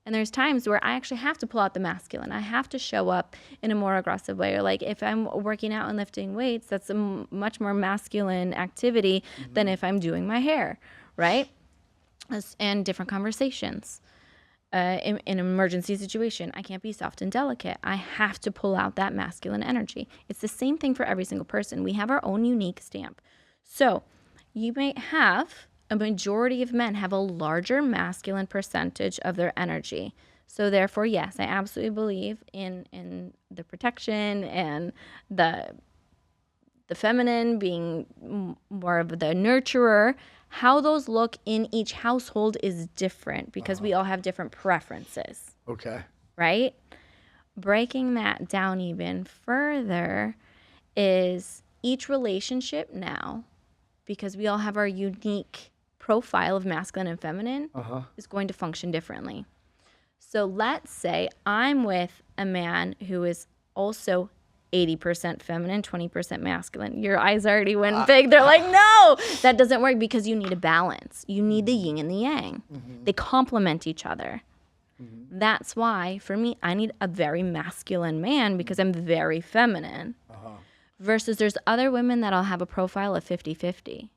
And there's times where I actually have to pull out the masculine. I have to show up in a more aggressive way. Or like if I'm working out and lifting weights, that's a much more masculine activity than if I'm doing my hair, right? And different conversations. In an emergency situation, I can't be soft and delicate. I have to pull out that masculine energy. It's the same thing for every single person. We have our own unique stamp. So you may have a majority of men have a larger masculine percentage of their energy. So therefore, yes, I absolutely believe in the protection and the feminine being more of the nurturer. How those look in each household is different because we all have different preferences, Okay. right? Breaking that down even further is each relationship now, because we all have our unique profile of masculine and feminine, is going to function differently. So let's say I'm with a man who is also 80% feminine, 20% masculine. Your eyes already went big. They're like, no, that doesn't work, because you need a balance. You need the yin and the yang. They complement each other. That's why, for me, I need a very masculine man because I'm very feminine. Versus there's other women that'll have a profile of 50-50.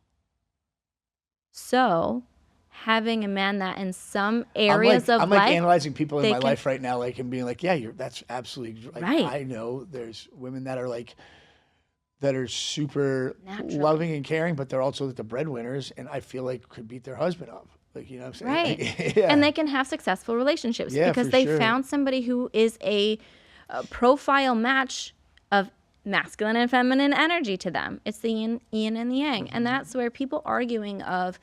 So having a man that in some areas of I'm life, like analyzing people in they my can- life right now, like, and being like, yeah, that's absolutely like, Right. I know there's women that are like, that are super Naturally. loving and caring, but they're also the breadwinners, and I feel like could beat their husband up. Like, you know what I'm saying? right. Like, yeah. And they can have successful relationships Yeah, because for they sure. found somebody who is a profile match of masculine and feminine energy to them. It's the yin and the yang. And that's where people arguing of,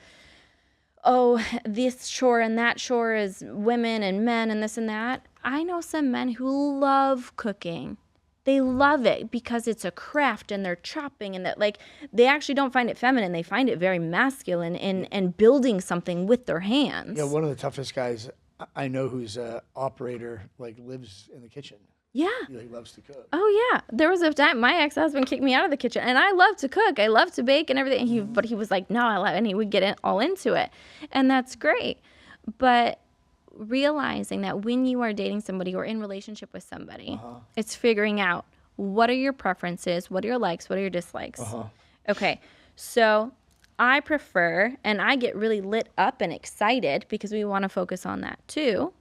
oh, this shore and that shore is women and men and this and that. I know some men who love cooking. They love it because it's a craft and they're chopping, and that, like, they actually don't find it feminine. They find it very masculine and building something with their hands. Yeah, one of the toughest guys I know who's a operator, like, lives in the kitchen. Yeah. He like loves to cook. Oh yeah. There was a time my ex-husband kicked me out of the kitchen, and I love to cook. I love to bake and everything. But he was like, no, I love it. And he would get all into it. And that's great. But realizing that when you are dating somebody or in relationship with somebody, it's figuring out what are your preferences, what are your likes, what are your dislikes. Okay. So I prefer, and I get really lit up and excited because we want to focus on that too.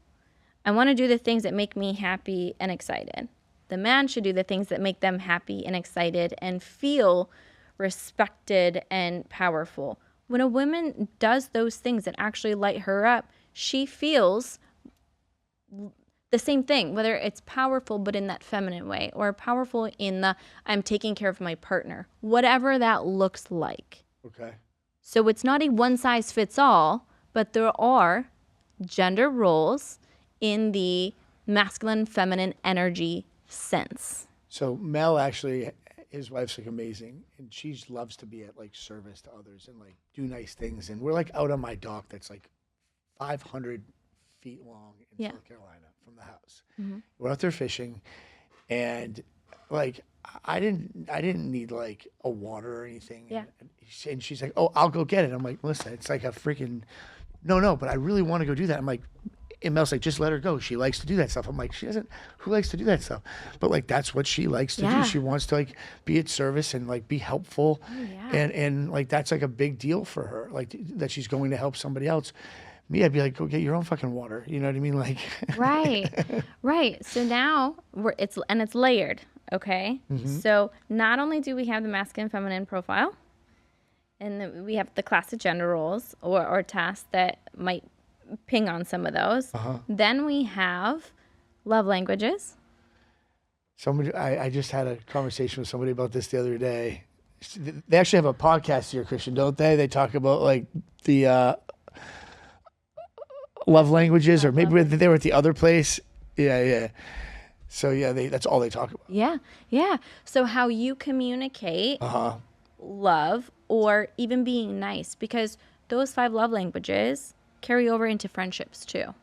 I want to do the things that make me happy and excited. The man should do the things that make them happy and excited and feel respected and powerful. When a woman does those things that actually light her up, she feels the same thing, whether it's powerful but in that feminine way, or powerful in the I'm taking care of my partner, whatever that looks like. Okay. So it's not a one size fits all, but there are gender roles in the masculine, feminine energy sense. So Mel actually, his wife's like amazing, and she loves to be at like service to others and like do nice things. And we're like out on my dock that's like 500 feet long in Yeah. South Carolina from the house. We're out there fishing, and like I didn't need like a water or anything. Yeah. And she's like, "Oh, I'll go get it." I'm like, "Listen, it's like a freaking no, but I really want to go do that." I'm like, and Mel's like, "Just let her go. She likes to do that stuff." I'm like, "She doesn't. Who likes to do that stuff?" But like, that's what she likes to Yeah. do. She wants to like be at service and like be helpful, and like that's like a big deal for her. Like that she's going to help somebody else. Me, I'd be like, "Go get your own fucking water." You know what I mean? Like, Right. So now it's layered. Okay. So not only do we have the masculine, feminine profile, and then we have the classic gender roles or tasks that might ping on some of those. Then we have love languages. somebody, I just had a conversation with somebody about this the other day. They actually have a podcast here, Christian, don't they? They talk about like the love languages, or maybe they were at the other place. Yeah. So yeah, that's all they talk about. Yeah. So how you communicate love or even being nice, because those 5 love languages carry over into friendships too.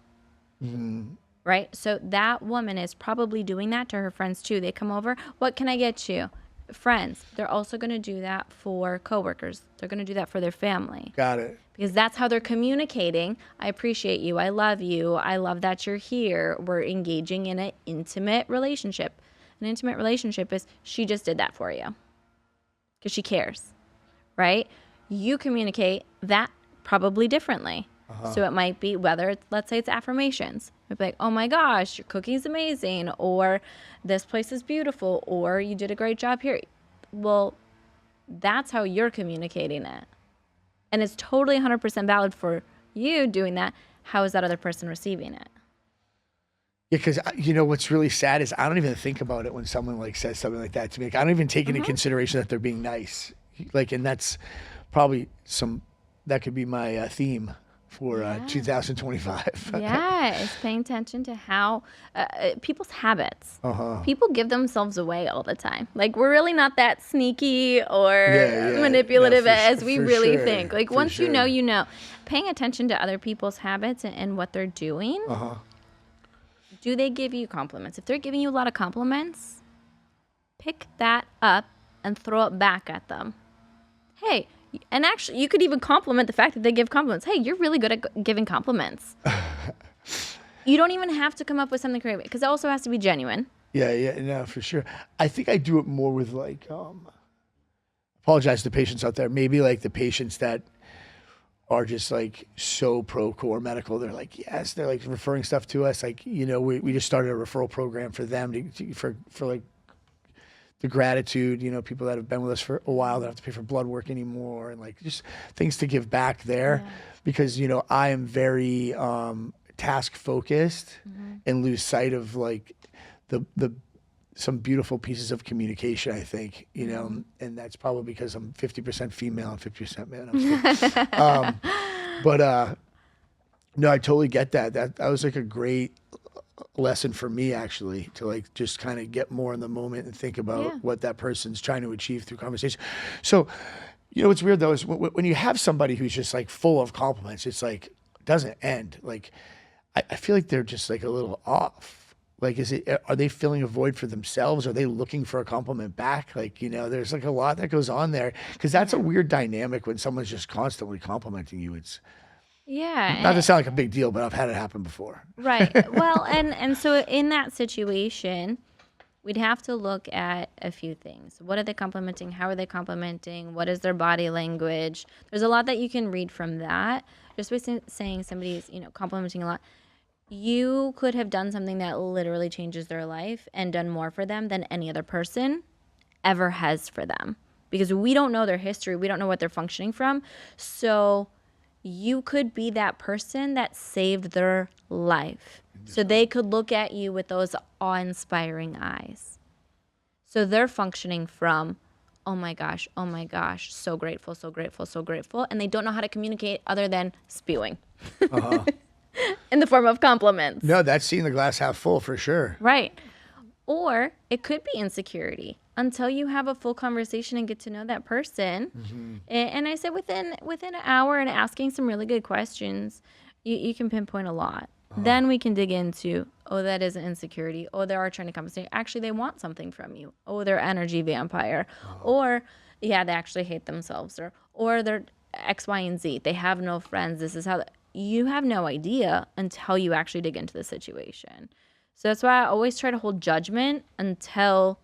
Right? So that woman is probably doing that to her friends too. They come over, "What can I get you?" Friends. They're also going to do that for coworkers. They're going to do that for their family. Got it. Because that's how they're communicating. "I appreciate you. I love you. I love that you're here." We're engaging in an intimate relationship. An intimate relationship is she just did that for you because she cares, right? You communicate that probably differently. So it might be whether it's, let's say it's affirmations. It'd be like, "Oh my gosh, your cookie's amazing," or "This place is beautiful," or "You did a great job here." Well, that's how you're communicating it. And it's totally 100% valid for you doing that. How is that other person receiving it? Yeah, because you know what's really sad is I don't even think about it when someone like says something like that to me. Like, I don't even take into consideration that they're being nice. Like, and that's probably that could be my theme for 2025. Yeah, it's paying attention to how people's habits. People give themselves away all the time. Like, we're really not that sneaky or manipulative as we really think. Like, once you know, you know. Paying attention to other people's habits and what they're doing. Do they give you compliments? If they're giving you a lot of compliments, pick that up and throw it back at them. Hey, and actually, you could even compliment the fact that they give compliments. "Hey, you're really good at giving compliments." You don't even have to come up with something creative because it also has to be genuine. Yeah, no, for sure. I think I do it more with like, apologize to patients out there. Maybe like the patients that are just like so pro core medical. They're like, yes, they're like referring stuff to us. Like, you know, we just started a referral program for them for like the gratitude, you know, people that have been with us for a while that don't have to pay for blood work anymore, and like just things to give back there because, you know, I am very task focused and lose sight of like the some beautiful pieces of communication, I think, you know, and that's probably because I'm 50% female and 50% man. But no, I totally get that. That was like a great lesson for me, actually, to like just kind of get more in the moment and think about what that person's trying to achieve through conversation. So, you know, what's weird though is when you have somebody who's just like full of compliments, it's like it doesn't end. Like I feel like they're just like a little off. Like, are they filling a void for themselves? Are they looking for a compliment back? Like, you know, there's like a lot that goes on there because that's a weird dynamic when someone's just constantly complimenting you. It's not to sound like a big deal, but I've had it happen before. Right. Well, and so in that situation, we'd have to look at a few things. What are they complimenting? How are they complimenting? What is their body language? There's a lot that you can read from that. Just by saying somebody's, you know, complimenting a lot, you could have done something that literally changes their life and done more for them than any other person ever has for them. Because we don't know their history. We don't know what they're functioning from. So you could be that person that saved their life. So they could look at you with those awe-inspiring eyes. So they're functioning from, oh my gosh, so grateful, so grateful, so grateful. And they don't know how to communicate other than spewing in the form of compliments. No, that's seeing the glass half full for sure. Right. Or it could be insecurity until you have a full conversation and get to know that person. And I said within an hour and asking some really good questions, You can pinpoint a lot. Then we can dig into, oh, that is an insecurity. Oh, they are trying to compensate. Actually, they want something from you. Oh, they're energy vampire. Or, yeah, they actually hate themselves. Or they're X, Y, and Z. They have no friends. This is how you have no idea until you actually dig into the situation. So that's why I always try to hold judgment until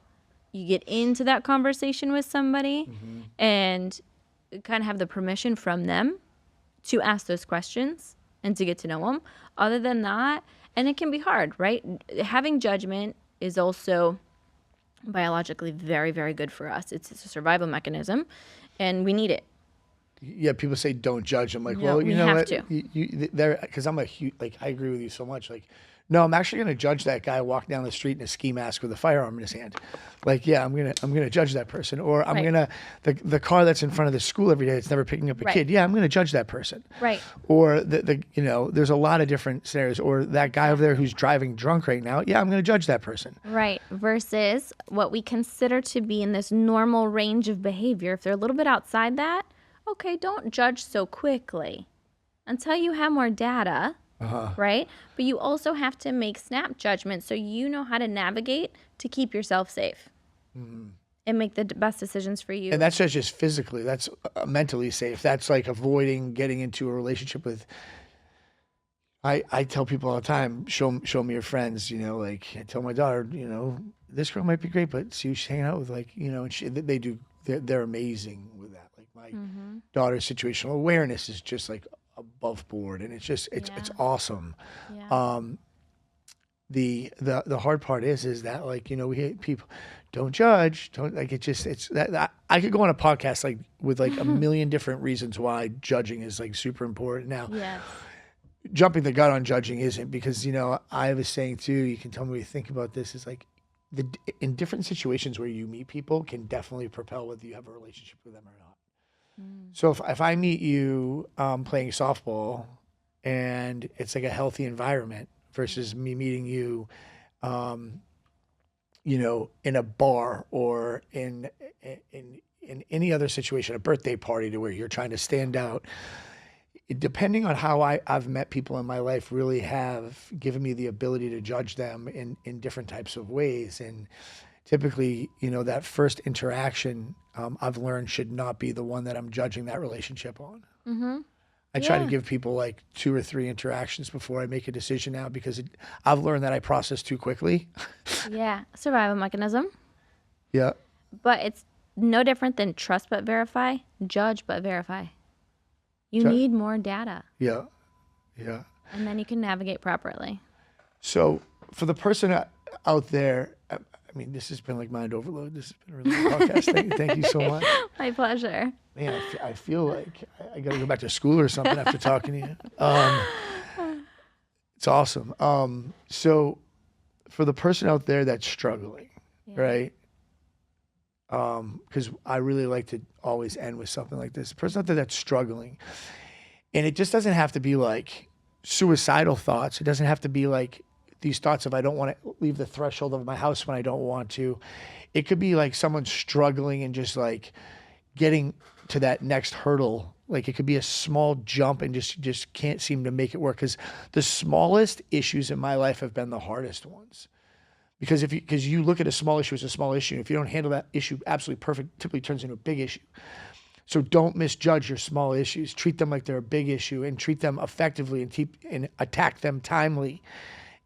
you get into that conversation with somebody and kind of have the permission from them to ask those questions and to get to know them. Other than that, and it can be hard, right? Having judgment is also biologically very, very good for us. It's a survival mechanism, and we need it. Yeah, people say don't judge. I'm like, No, well, we you know have what? to. Because I'm a huge, like, I agree with you so much. Like, no, I'm actually going to judge that guy walking down the street in a ski mask with a firearm in his hand. Like, yeah, I'm gonna judge that person. Or I'm Right. gonna the car that's in front of the school every day that's never picking up a Right. kid. Yeah, I'm gonna judge that person. Right. Or the you know, there's a lot of different scenarios. Or that guy over there who's driving drunk right now. Yeah, I'm gonna judge that person. Right. Versus what we consider to be in this normal range of behavior. If they're a little bit outside that, okay, don't judge so quickly until you have more data, right? But you also have to make snap judgments so you know how to navigate to keep yourself safe and make the best decisions for you. And that's not just physically. That's mentally safe. That's like avoiding getting into a relationship with. I tell people all the time, show me your friends. You know, like I tell my daughter, you know, this girl might be great, but see who she's hanging out with. Like, you know, and they do. They're amazing with that. Like my daughter's situational awareness is just like above board, and it's just it's awesome. Yeah. The hard part is that, like, you know, we hate people, don't judge, don't, like, it's that I could go on a podcast like with like a million different reasons why judging is like super important. Now, Yes. jumping the gun on judging isn't, because, you know, I was saying too, you can tell me what you think about this, is like in different situations where you meet people can definitely propel whether you have a relationship with them or not. So if I meet you playing softball and it's like a healthy environment versus me meeting you, you know, in a bar or in any other situation, a birthday party, to where you're trying to stand out, depending on how I've met people in my life, really have given me the ability to judge them in different types of ways. And typically, you know, that first interaction, I've learned, should not be the one that I'm judging that relationship on. I try to give people like 2 or 3 interactions before I make a decision now, because I've learned that I process too quickly. Yeah. Survival mechanism. Yeah. But it's no different than trust but verify, judge but verify. You So- need more data, Yeah. Yeah. and then you can navigate properly. So for the person out there, I mean, this has been like mind overload. This has been a really good podcast. Thank you so much. My pleasure. Man, I feel like I got to go back to school or something after talking to you. It's awesome. So for the person out there that's struggling, right? Because I really like to always end with something like this. The person out there that's struggling, and it just doesn't have to be like suicidal thoughts. It doesn't have to be like these thoughts of, I don't want to leave the threshold of my house when I don't want to. It could be like someone struggling and just like getting to that next hurdle. Like it could be a small jump and just can't seem to make it work. Because the smallest issues in my life have been the hardest ones. Because because you look at a small issue as a small issue. If you don't handle that issue absolutely perfect, it typically turns into a big issue. So don't misjudge your small issues. Treat them like they're a big issue, and treat them effectively, and attack them timely,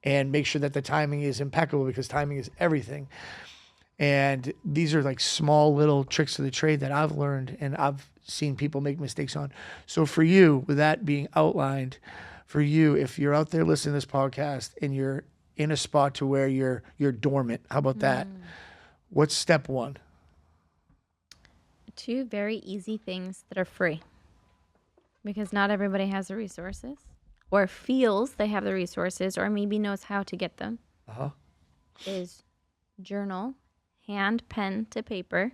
and make sure that the timing is impeccable, because timing is everything. And these are like small little tricks of the trade that I've learned and I've seen people make mistakes on. So for you, with that being outlined, for you, if you're out there listening to this podcast and you're in a spot to where you're dormant, how about that? What's step 1? 2 very easy things that are free, because not everybody has the resources or feels they have the resources or maybe knows how to get them. Is journal, hand, pen to paper.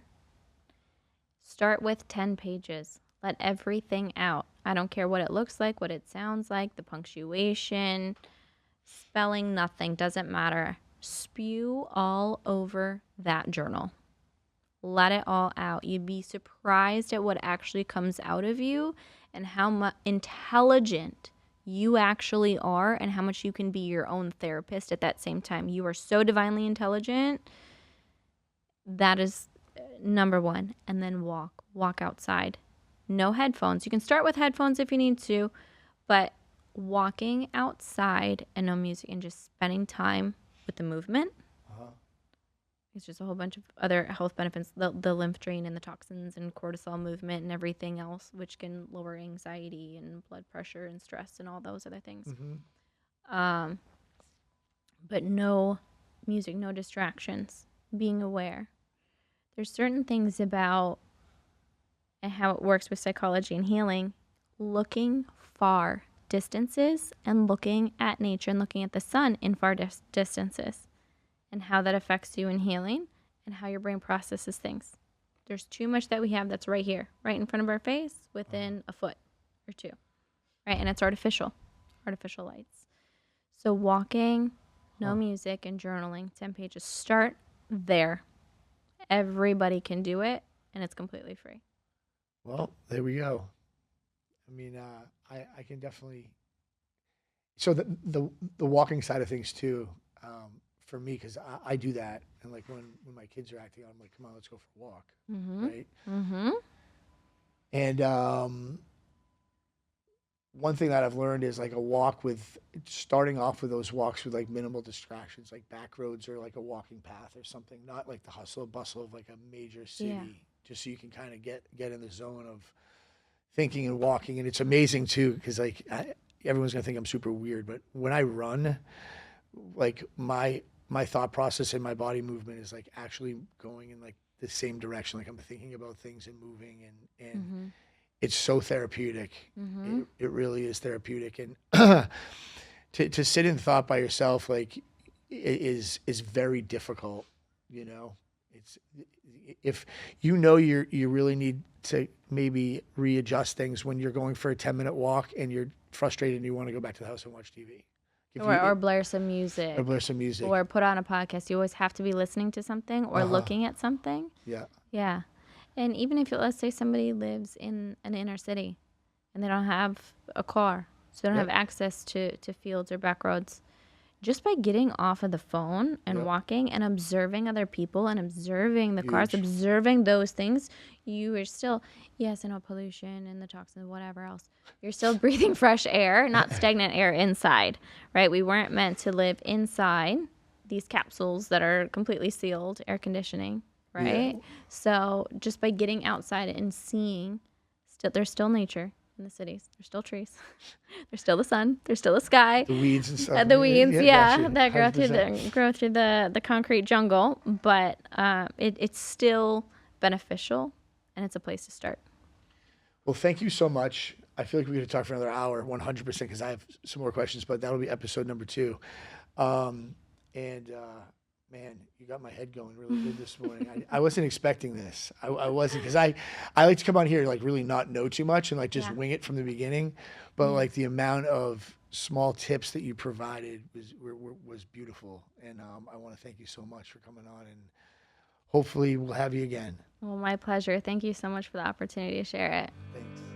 Start with 10 pages. Let everything out. I don't care what it looks like, what it sounds like, the punctuation, spelling, nothing, doesn't matter. Spew all over that journal. Let it all out. You'd be surprised at what actually comes out of you and how intelligent you actually are and how much you can be your own therapist at that same time. You are so divinely intelligent. That is number one. And then walk outside. No headphones. You can start with headphones if you need to, but walking outside and no music and just spending time with the movement. It's just a whole bunch of other health benefits, the lymph drain and the toxins and cortisol movement and everything else, which can lower anxiety and blood pressure and stress and all those other things. But no music, no distractions, being aware. There's certain things about how it works with psychology and healing, looking far distances and looking at nature and looking at the sun in far distances. And how that affects you in healing and how your brain processes things. There's too much that we have that's right here, right in front of our face, within a foot or two, right? And it's artificial lights. So walking, no music, and journaling, 10 pages. Start there. Everybody can do it, and it's completely free. Well, there we go. I mean, I can definitely. So the walking side of things too. For me, because I do that, and like when my kids are acting, I'm like, come on, let's go for a walk, right? And one thing that I've learned is like a walk with starting off with those walks with like minimal distractions, like back roads or like a walking path or something, not like the hustle and bustle of like a major city, just so you can kind of get in the zone of thinking and walking. And it's amazing too, because like everyone's gonna think I'm super weird, but when I run, like my thought process and my body movement is like actually going in like the same direction. Like I'm thinking about things and moving and it's so therapeutic. It really is therapeutic. And to sit in thought by yourself, like is very difficult. You know, it's if you know you really need to maybe readjust things when you're going for a 10-minute walk and you're frustrated and you want to go back to the house and watch TV. Or blare some music. Or put on a podcast. You always have to be listening to something or looking at something. Yeah. And even if, let's say somebody lives in an inner city and they don't have a car, so they don't have access to fields or back roads, just by getting off of the phone and walking and observing other people and observing the cars, observing those things, you are still, yes, I know pollution and the toxins, whatever else. You're still breathing fresh air, not stagnant air inside, right? We weren't meant to live inside these capsules that are completely sealed, air conditioning, right? So just by getting outside and seeing, there's still nature. In the cities, there's still trees, there's still the sun, there's still the sky, the weeds and stuff. The weeds, that grow through the concrete jungle. But it's still beneficial, and it's a place to start. Well, thank you so much. I feel like we could talk for another hour, 100%, because I have some more questions, but that'll be episode number 2. Man, you got my head going really good this morning. I wasn't expecting this. I wasn't, because I like to come on here like really not know too much and like just wing it from the beginning. But like the amount of small tips that you provided was beautiful. And I want to thank you so much for coming on, and hopefully we'll have you again. Well, my pleasure. Thank you so much for the opportunity to share it. Thanks.